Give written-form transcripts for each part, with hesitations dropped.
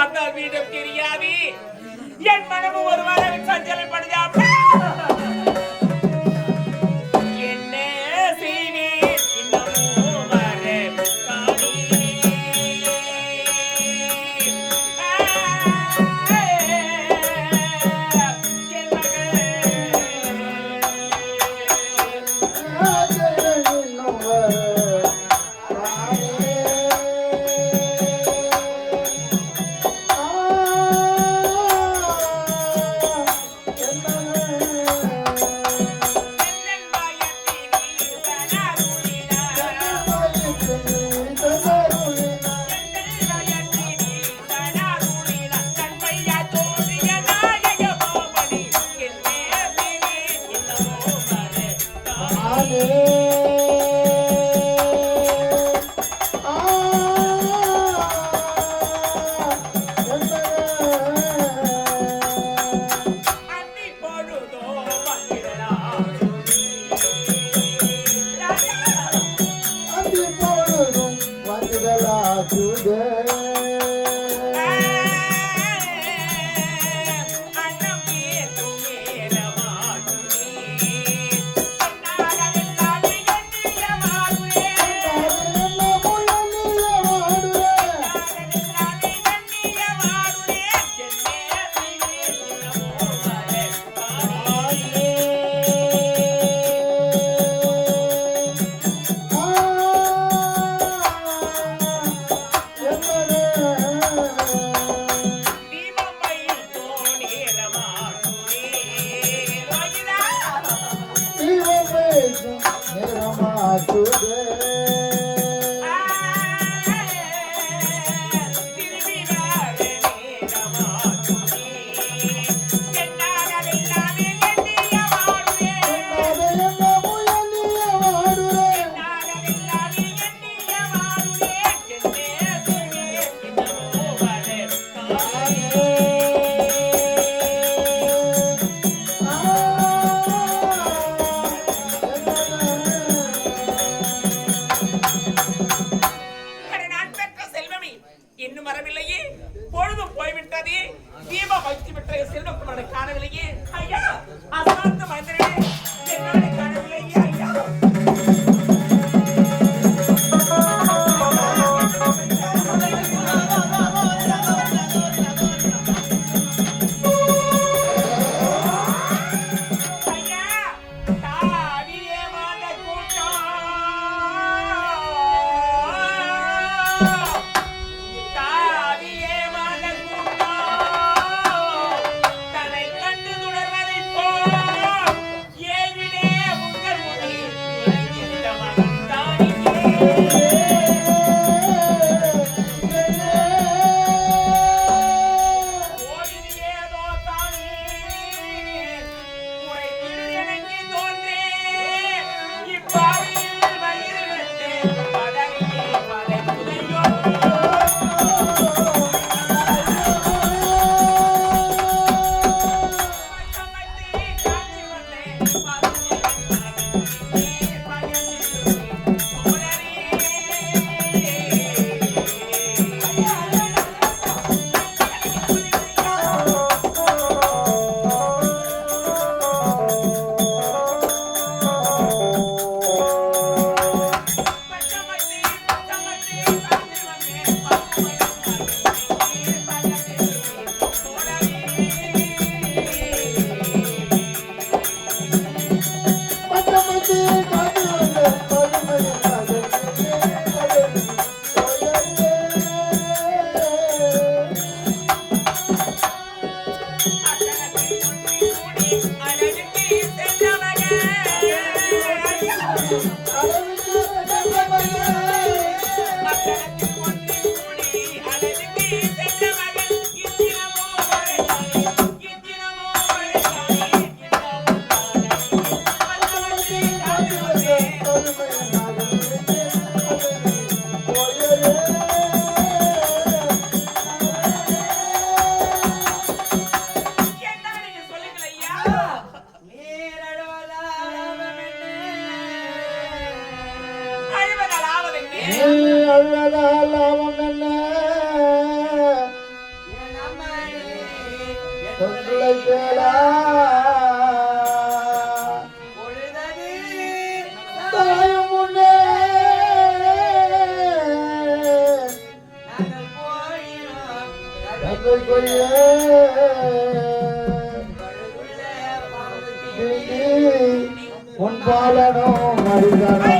பார்த்தால் வீடும் தெரியாது என் மனமும் ஒரு வாரம் சஞ்சலப்படுதா சொல்லை கேளா தாயும் முன்னே தந்தை கொய்ய உன் பாலனோ மரிதனா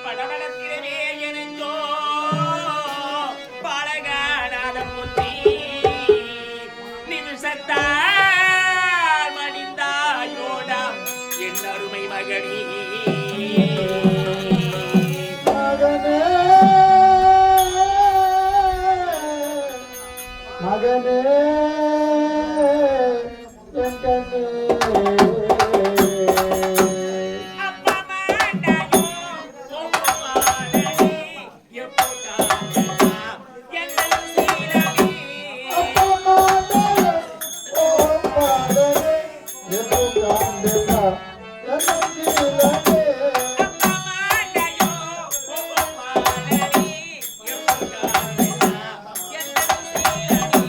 படபடத்திலே எனஞ்சோ பாலகாநாதம் முன்னே மகனே என் கண்ணே அப்பா மாண்டாயோ ஓமானி எப்போ காணா என்ன சீலனி அப்பா மாதே ஓ பாதே எப்போ காண்டா என்ன நீலனே அப்பா மாண்டாயோ ஓமானி எப்போ காணா என்ன சீலனி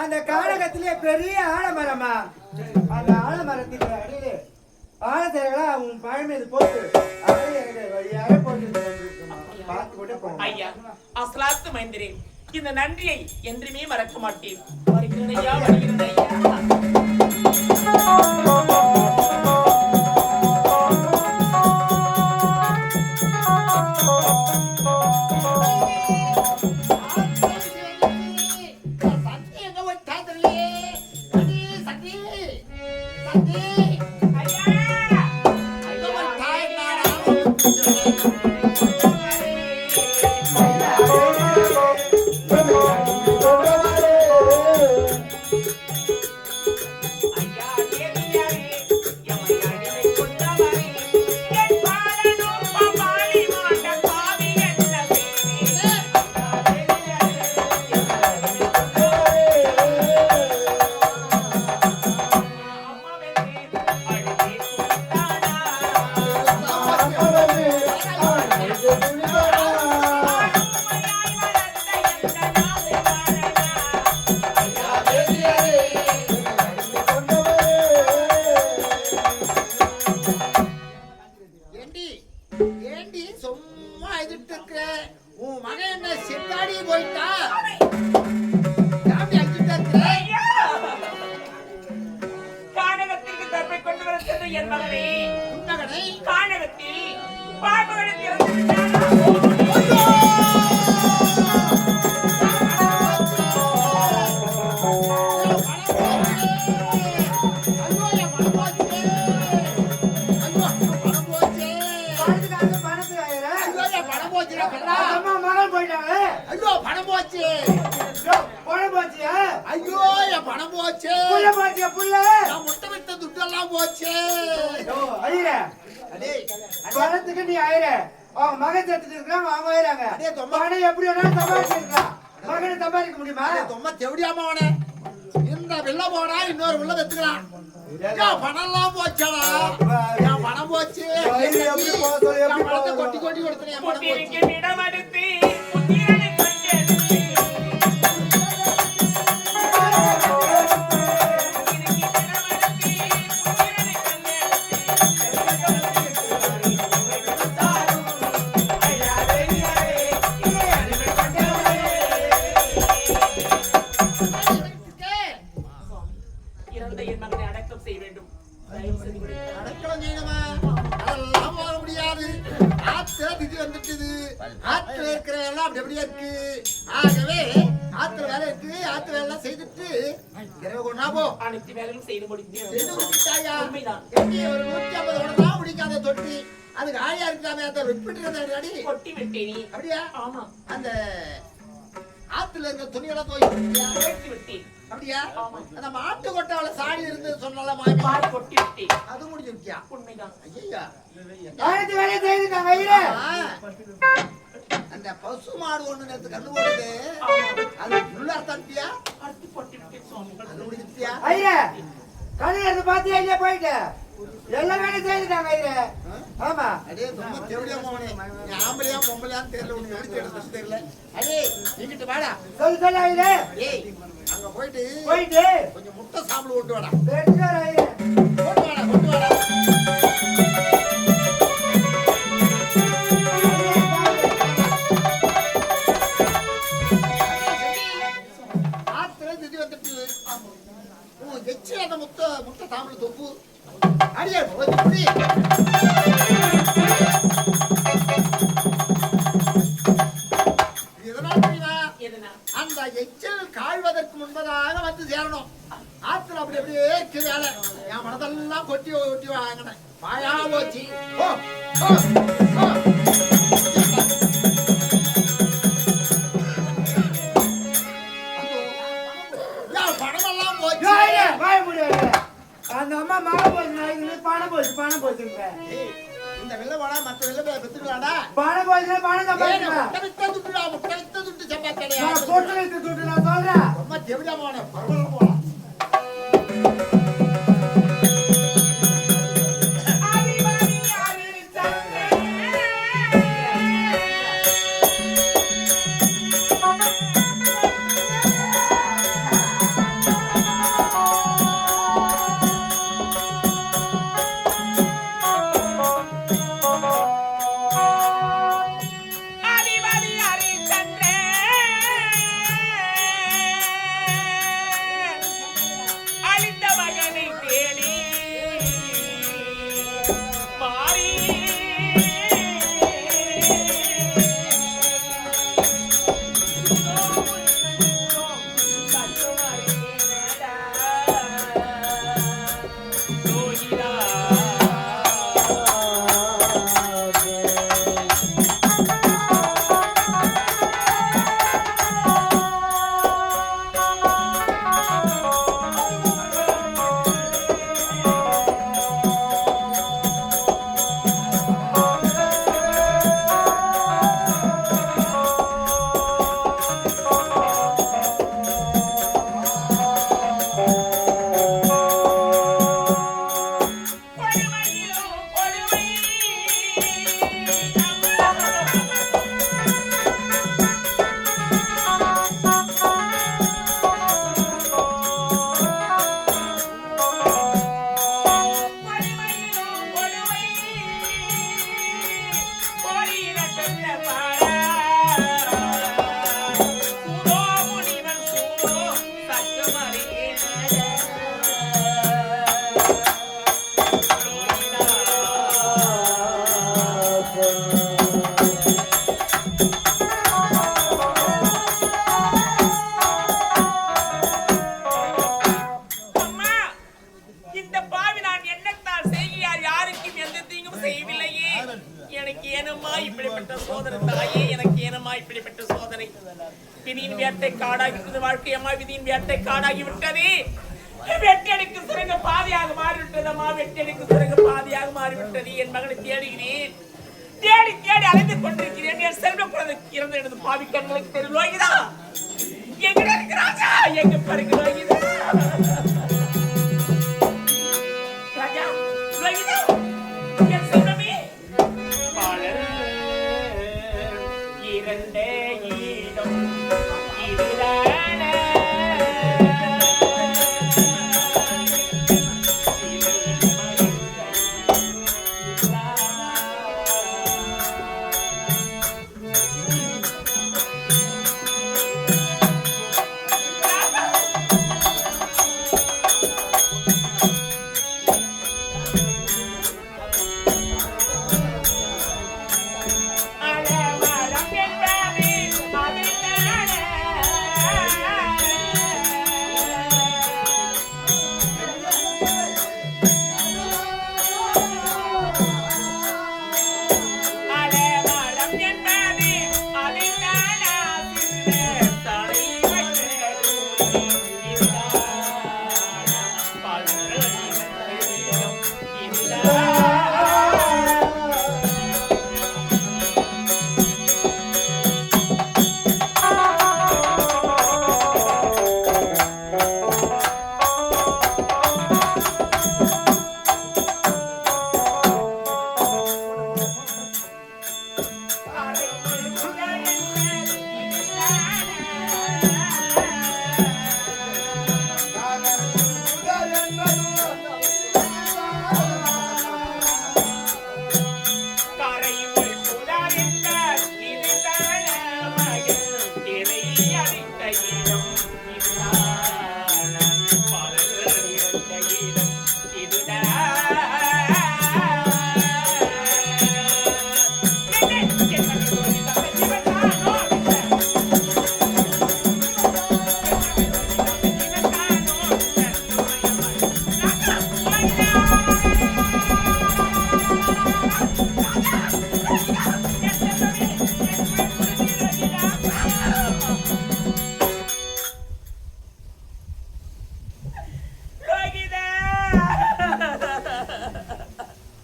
அந்த காலகத்திலே பெரிய ஆலமரமா அந்த ஆலமரத்துக்கு அடியிலே ஆலத்தரைகளா உன் பழம் மீது போட்டு அப்படியே எனக்கு வழியாக போட்டு பார்த்து கொண்டே போங்க. ஐயா அஸ்லாத்து மைந்தரே இந்த நன்றியை என்றுமே மறக்க மாட்டேன். வருகிறேன் ஐயா, வருகிறேன் ஐயா. என் மகனே கானகத்தில் பாம்புகளுக்கு பணத்துக்கு நீ ஆயிர அவங்க மகன் சேர்த்துட்டு இருக்காங்க அவங்க ஆயிராங்க பணம் எப்படி வேணாலும் சம்பாதிச்சிருக்கான் மகனை சம்பாதிக்க முடியுமா ரொம்ப தெவடியாம அவனே இந்த வெள்ள போனா இன்னொரு உள்ள வெத்துக்கலாம் பணம் எல்லாம் போச்சடா என் பணம் போச்சு பணத்தை கொட்டி கொட்டி கொடுத்தேன் இடம் அடுத்து வந்துட்டுது. ஆத்துல இருக்கிற எல்லாம் அப்படி அப்படியே இருக்கு. ஆகவே ஆத்துல வேலை இருக்கு. ஆத்துல வேலை எல்லாம் செய்துட்டு இரவு கொண்டா போ. அனைத்து வேலையும் செய்து முடித்தேன். செய்து முடிச்சிட்டாயா? உண்மைதான். எங்கே ஒரு 150 உடனே முடிக்காத தொட்டி அதுக்கு ஆயா இருக்காமே அதை விட்டுட்டு கொட்டி விட்டேனே. அப்படியா? ஆமா. அந்த ஆத்துல இருக்க துணியெல்லாம் துவைச்சிட்டியா? கொட்டி விட்டேன். அப்படியா? அந்த மாட்டு கொட்டால சாடி இருந்து சொன்னால பால் கொட்டி விட்டேன். அது முடிஞ்சு விட்டியா? உண்மைதான். ஐயா அனைத்து வேலையும் செய்துட்டாங்க ஐயா. அந்த பசு மாடு ஒண்ணு நேத்து கண்ணு போடுது. அது ஃபுல்லா தட்டியா? அடுத்து கொட்டி விட்டேன் சுவாமி. அது முடிஞ்சிட்டியா? ஐயா கடையில இருந்து பாத்தியா இல்லையா போயிட்டு எல்லா வேலையும் செய்துட்டாங்க ஐயா. ஆமா. அடே ரொம்ப தேவடியா போனே. நீ ஆம்பளையா பொம்பளையான்னு தெரியல, உனக்கு எப்படி தெரியுது தெரியல. அடே இங்கிட்டு வாடா. சொல்லு ஐயா. ஏய் அங்க போயிட்டு கொஞ்சம் முட்டை சாப்பிடு ஓட்டு வாடா. எடுத்துட்டு வர ஐயா. ஓட்டு வாடா, ஓட்டு வாடா. ஆத்திர திதி வந்துட்டு எச்சு அந்த முட்டை சாப்பிடு தொப்பு அடியா புடி. இதனால் தெரியுமா? அந்த எச்சல் காய்வதற்கு முன்பதாக வந்து சேரணும். ஆத்துல அப்படி அப்படியே வேலை என் மனதெல்லாம் கொட்டி ஒட்டி வாங்கினேன். பாயா போச்சு. பணமெல்லாம் போச்சு. வாய முடியாது. அந்த அம்மா மழை போச்சு பணம் போச்சு. இந்த வெள்ள வாடா மற்ற வெள்ள பெத்துக்கலாடா. பணம் போச்சு பணம் சம்பாதிக்கலாம். முட்டை வித்த துட்டு சம்பாதிக்கலையா? நான் பொட்டு வைத்து துட்டு நான் சொல்றேன். ரொம்ப தெவிடா போன பரவல போலாம். விதியின் வேட்டை காடாகிவிட்டது. வாழ்க்கையம்மா விதியின் வேட்டை காடாகிவிட்டது. வெட்டடிக்கு சிறங்க பாதியாக மாறிவிட்டது. அம்மா வெட்டடிக்கு சிறங்க பாதியாக மாறிவிட்டது. என் மகனை தேடுகிறேன், தேடி தேடி அலைந்து கொண்டிருக்கிறேன். என் செல்வ குழந்தை இறந்த எனது பாவி கண்களுக்கு தெரு லோகிதா எங்க இருக்கிறாங்க? எங்க பாருங்க லோகிதா, ராஜா லோகிதா, என் செல்வமே இரண்டே ஈடும் இதுதான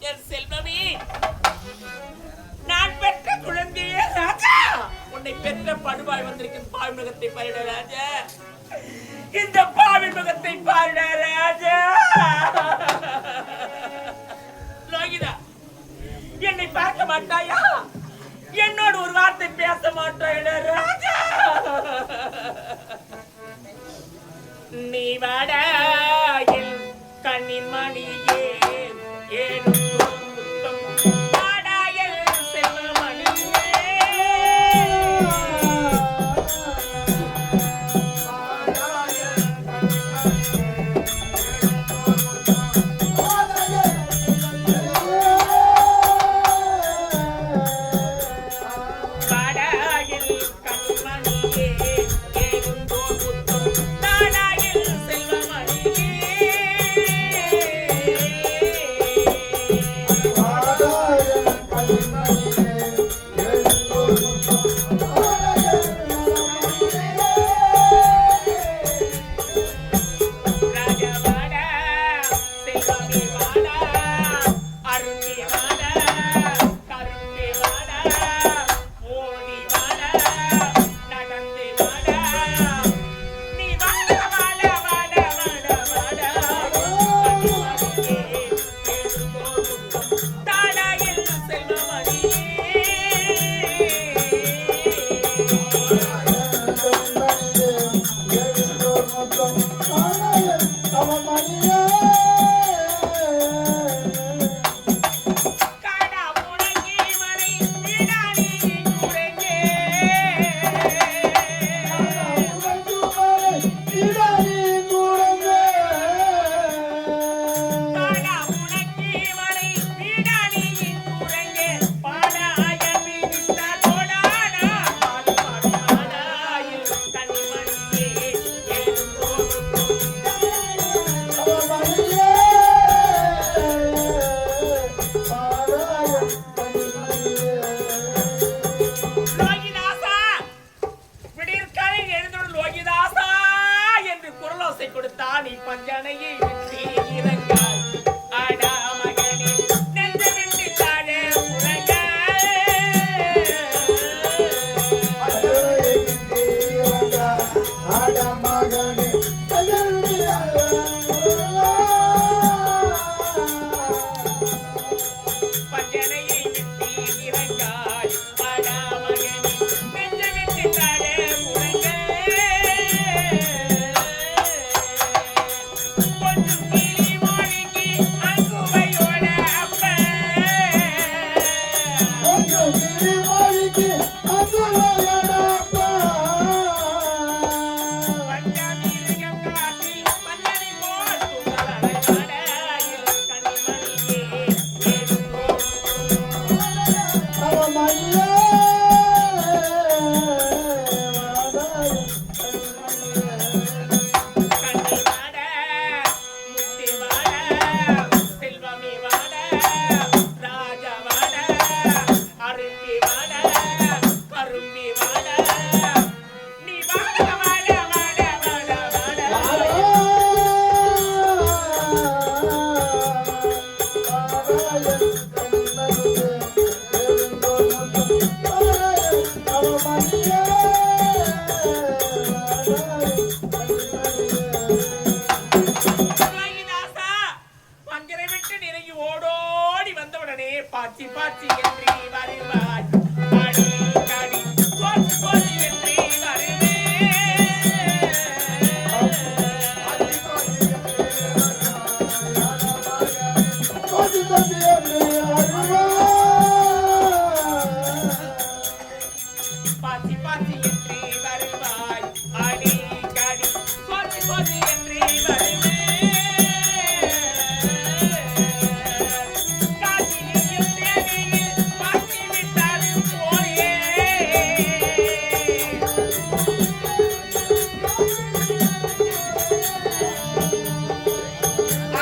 என் செல்வமே, நான் பெற்ற குழந்தையே ராஜா, உன்னை பெற்ற படுவாய் வந்திருக்கும் பாவி முகத்தை பாருட ராஜா, இந்த பாவி முகத்தை பாருட ராஜா. லோகிதா, என்னை பார்க்க மாட்டாயா? என்னோடு ஒரு வார்த்தை பேச மாட்டாயா ராஜா? நீ வாடாயில் கண்ணின் மணியே ஏனோ குத்தம், வாடாயில் செல்வமணியே. வாடாயில் காசி என்று வருவாய் அடிக்கடி கொதி கொதி என்று வருவேன் காசினியும் தேவியில் மாற்றி விட்டார் போலே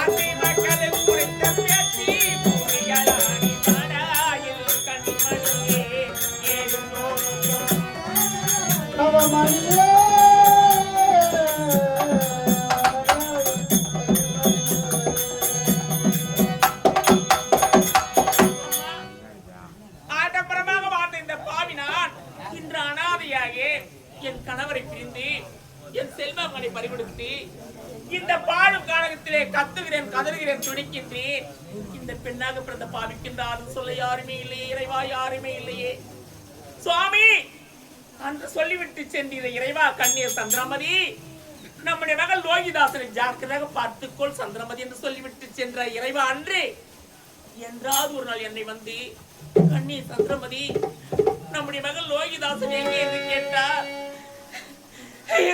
ஆசை மக்கள் குறித்த பேச்சு புரிகளானி மடாயில் கண்மணியே ஏழு நோக்கும் நவமணியே ஆடம்பரமாக வாழ்ந்த இந்த பாவி நான் இன்று அனாதையாக என் கணவரை பிரிந்து என் செல்வங்களை பறிகொடுத்து இந்த பாழும் காலகத்திலே கத்துகிறேன் கதறுகிறேன் துடிக்கின்றேன் இந்த பெண்ணாக பிறந்த பாவிக்கின்றார் சொல்ல யாருமே இல்லையே இறைவா யாருமே இல்லையே சுவாமி அன்று சொல்லிவிட்டு சென்ற இறைவா கண்ணீர் சந்திரமதி நம்முடைய மகள் லோகிதாசனை ஜாக்கிரதாக பார்த்துக்கொள் சந்திரமதி என்று சொல்லிவிட்டு சென்ற இறைவா அன்று என்றாவது ஒரு நாள் என்னை வந்து கண்ணீர் சந்திரமதி நம்முடைய மகள் லோகிதாசன் எங்கே என்று கேட்டார்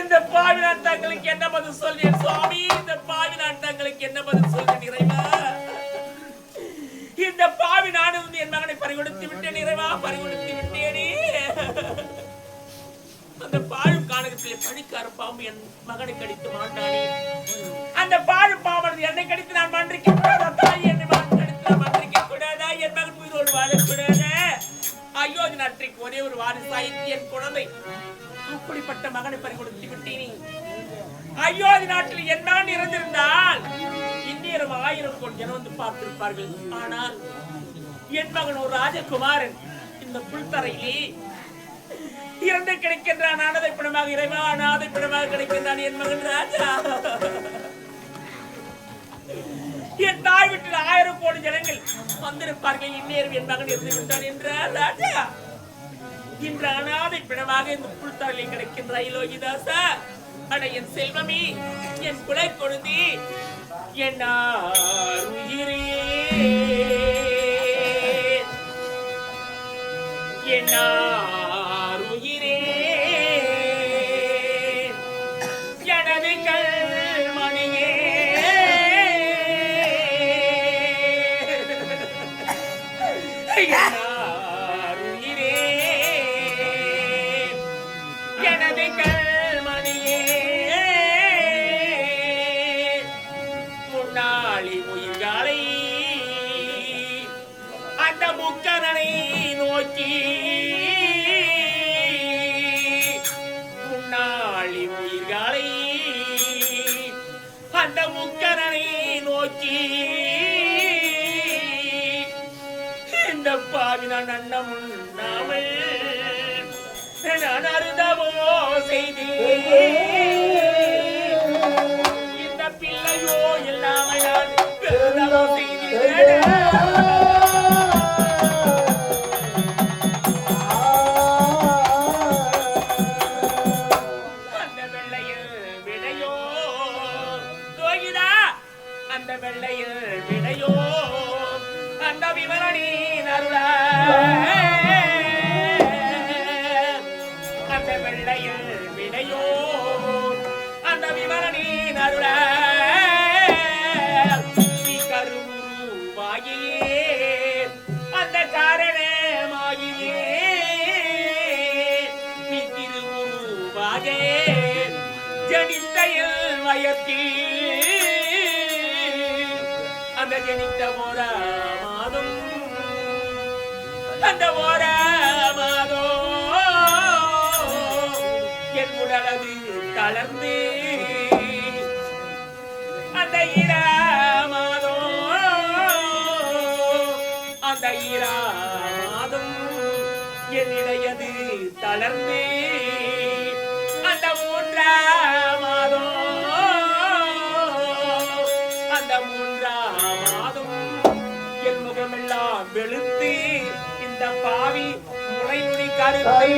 இந்த பாவி நாட்டங்களுக்கு என்ன பதில் சொல்றேன் சுவாமி இந்த பாவி நாட்டங்களுக்கு என்ன பதில் சொல்றேன் இறைவா இந்த பாவி நாடு வந்து என் மகனை பறிகொடுத்து விட்டேன் இறைவா பறிகொடுத்து விட்டேனே அந்த பாழும் கானகத்திலே பழிக்கார பாம்பு என் மகனை கடித்து மாட்டானே அந்த பாழும் பாம்பு என்னை கடித்து நான் மன்றிக்க கூடாதா தாய் என்னை கடித்து நான் மன்றிக்க கூடாதா என் மகன் உயிரோடு வாழக்கூடாதா அயோத்தி நாட்டிற்கு ஒரே ஒரு வாரிசாயிற்று என் குழந்தை அப்படிப்பட்ட மகனை பறிகொடுத்து விட்டேனே அயோத்தி நாட்டில் என் மகன் இருந்திருந்தால் இந்நேரம் 1000 கோடி ஜனம் வந்து பார்த்திருப்பார்கள் ஆனால் என் மகன் ஒரு ராஜகுமாரன் இந்த புல்தரையிலே இறந்து கிடைக்கின்றான் அனாதை பிணமாக இறைவா அனாதை பிணமாக கிடைக்கின்றான் என் மகன் ராஜா என் தாய் வீட்டில் 1000 கோடி ஜனங்கள் வந்திருப்பார்கள் இந்நேரம் என் மகன் இருந்து விட்டான் என்றார் ராஜா இன்று அனாதை பிணமாக இந்த புல்தரையில் கிடைக்கின்றாய் லோகிதாசா அட என் செல்வமே என் குலை கொடுதி என் உயிரே என் உயிரே எனது கல்மணியே உயிரே எனது கல்மணியே முன்னாளி உயிர்காலை அந்த முக்கரனை நோக்கி முன்னாளி உயிர்காலை அந்த முக்கரனை நோக்கி இந்த பாவி நான் அண்ணம் உண்ணாமல் நான் அருதவோ செய்தேன் இந்த பிள்ளையோ இல்லாமல் நான் பெருதவோ செய்தேன் அந்த வெள்ளையில் விடையோ லோகிதா அந்த வெள்ளையில் விடையோ அந்த விவரணி அருள அந்த வெள்ளையில் விடையோ அந்த விவரணி அருள கருவாகியே அந்த காரணமாகியே திருவுருவாகே ஜனித்தையில் வயத்தில் அந்த ஜனித்த போர மாதம் அந்த போர மாதம் என் உடலது தளர்ந்து அந்த ஈரா மாதம் அந்த ஈரா மாதம் என் இடையது தளர்ந்து அந்த 3ஆம் மாதம் அந்த 3ஆம் மாதம் என் முகமெல்லாம் வெளுத்து இந்த பாவி முளையுடி கருத்தை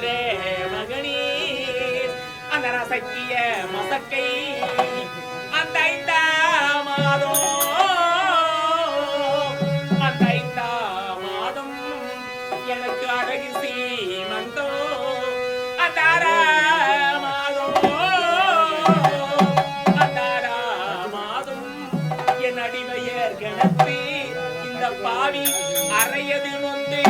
என்ற மகனே அந்த ரசக்கிய மசக்கை அந்த 5ஆம் மாதம் அந்த 5ஆம் மாதம் எனக்கு அழகு சீமந்தோ அந்த 6ஆம் மாதம் அந்த 6ஆம் மாதம் என் அடிமையர் கிணத்து இந்த பாவி அறையது நொந்து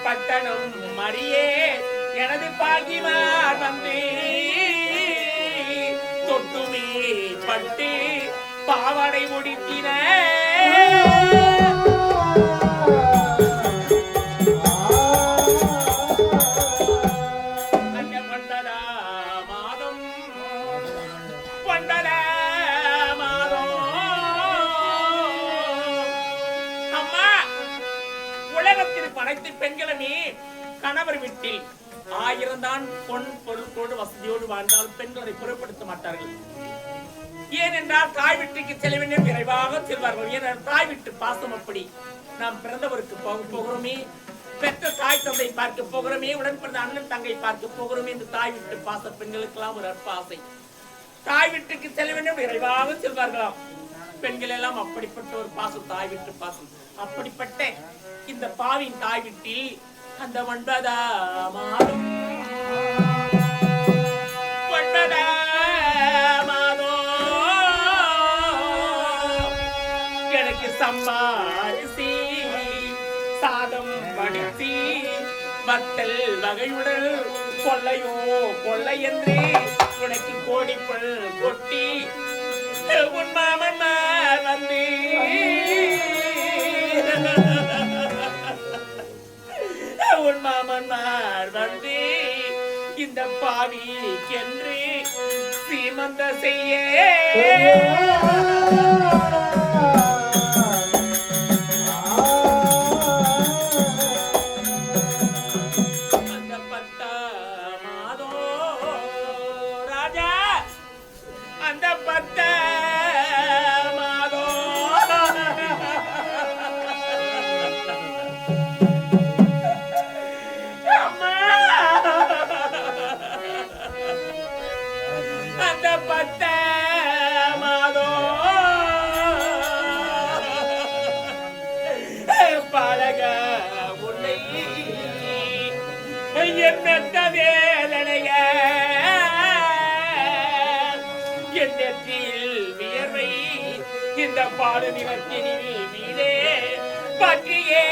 பட்டணம் மரியே எனது பாகிமார் வந்து தொட்டுமே பட்டு பாவாடை முடித்தின அந்த 9ஆம் மாதம் 9ஆம் மாதம் அம்மா உலகத்தில் படைத்து பெண்களுமே கணவர் வீட்டில் 1000 தான் பொன் பொருட்களோடு வசதியோடு வாழ்ந்தால் பெண்களை புறப்படுத்த மாட்டார்கள். ஏனென்றால் தாய் வீட்டுக்கு செல்ல வேண்டிய விரைவாக செல்வார்கள். ஏனென்றால் தாய் வீட்டு பாசம் அப்படி. நாம் பிறந்தவருக்கு போகிறோமே, பெற்ற தாய் தந்தை பார்க்க போகிறோமே, உடன் பிறந்த அண்ணன் தங்கை பார்க்க போகிறோமே, இந்த தாய் வீட்டு பாசம் பெண்களுக்கெல்லாம் ஒரு அற்ப ஆசை. தாய் வீட்டுக்கு செல்ல வேண்டிய விரைவாக செல்வார்களாம். பெண்கள் எல்லாம் அப்படிப்பட்ட ஒரு பாசம், தாய் வீட்டு பாசம். அப்படிப்பட்ட இந்த பாவின் தாய் வீட்டில் அந்த 9ஆம் மாதம் 9ஆம் மாதம் எனக்கு சம்பாரிசி சாதம் வடிசி வத்தல் வகையுடல் கொள்ளையோ கொள்ளை என்று உனக்கு கோடிப்பல் கொட்டி உன் மாமன் வந்து உன் மாமன்மார் வந்து இந்த பாவிக்கென்று சீமந்த செய்ய அந்த 10ஆம் மாதம் ராஜா அந்த 10ஆம் மாதம் அந்த 10ஆம் மாதம் பழக உன்னை என்னத்த வேதனைய என் நெற்றியில் வியர்வை இந்த பாடு நிலத்தின் மீதே பற்றியே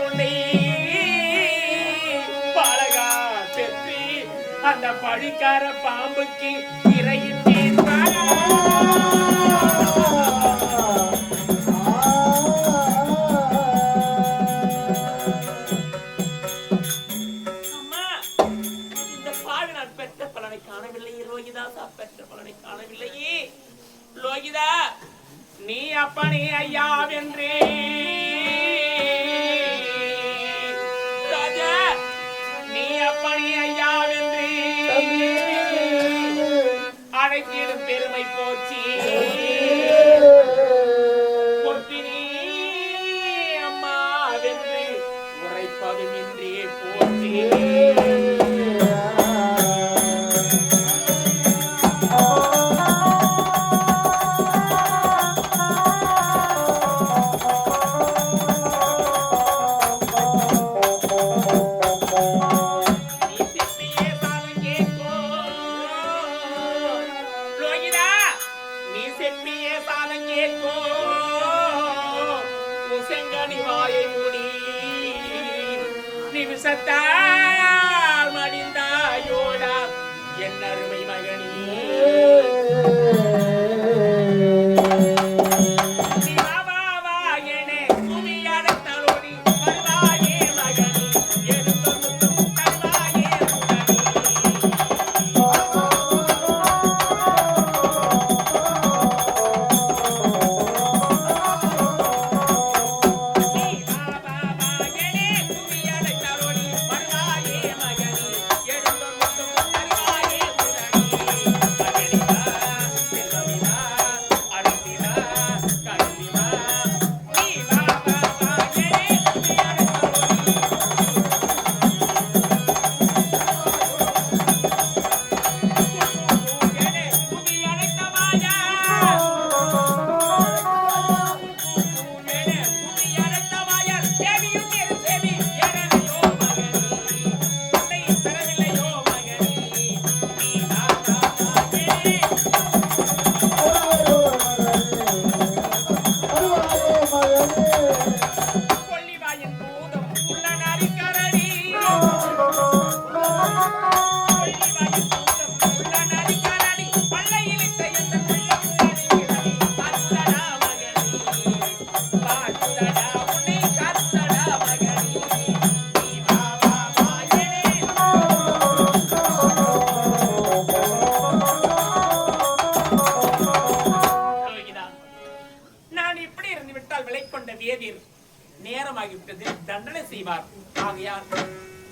உன்னை பழகா பெற்று அந்த பழிக்கார பாம்புக்கு இறையிட்டேன். அம்மா இந்த பாவி நான் பெற்ற பலனை காணவில்லையே லோகிதாசா, பெற்ற பலனை காணவில்லையே லோகிதா. நீ அப்பனே ஐயாவென்றே ராஜா, நீ அப்பனே ஐயாவென்றே அழைத்திடும் பெருமை போச்சு. பொற்பினி அம்மா வென்று உரைப்பதும் இன்றே போச்சு. நிமிஷத்தால் மடிந்தாயோடா என் அருமை மகனே.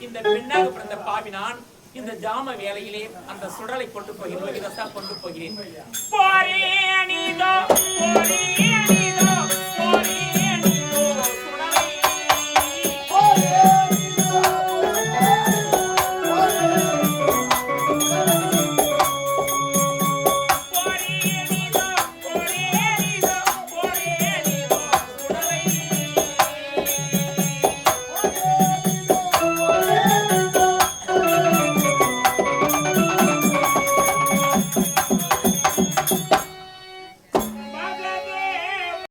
இந்த பெண்ணாக பிறந்த பாவி நான் இந்த ஜாம வேலையிலே அந்த சுடலை கொண்டு போகிறேன் கொண்டு போகிறேன். போரே அணிதோ போரே அணிதோ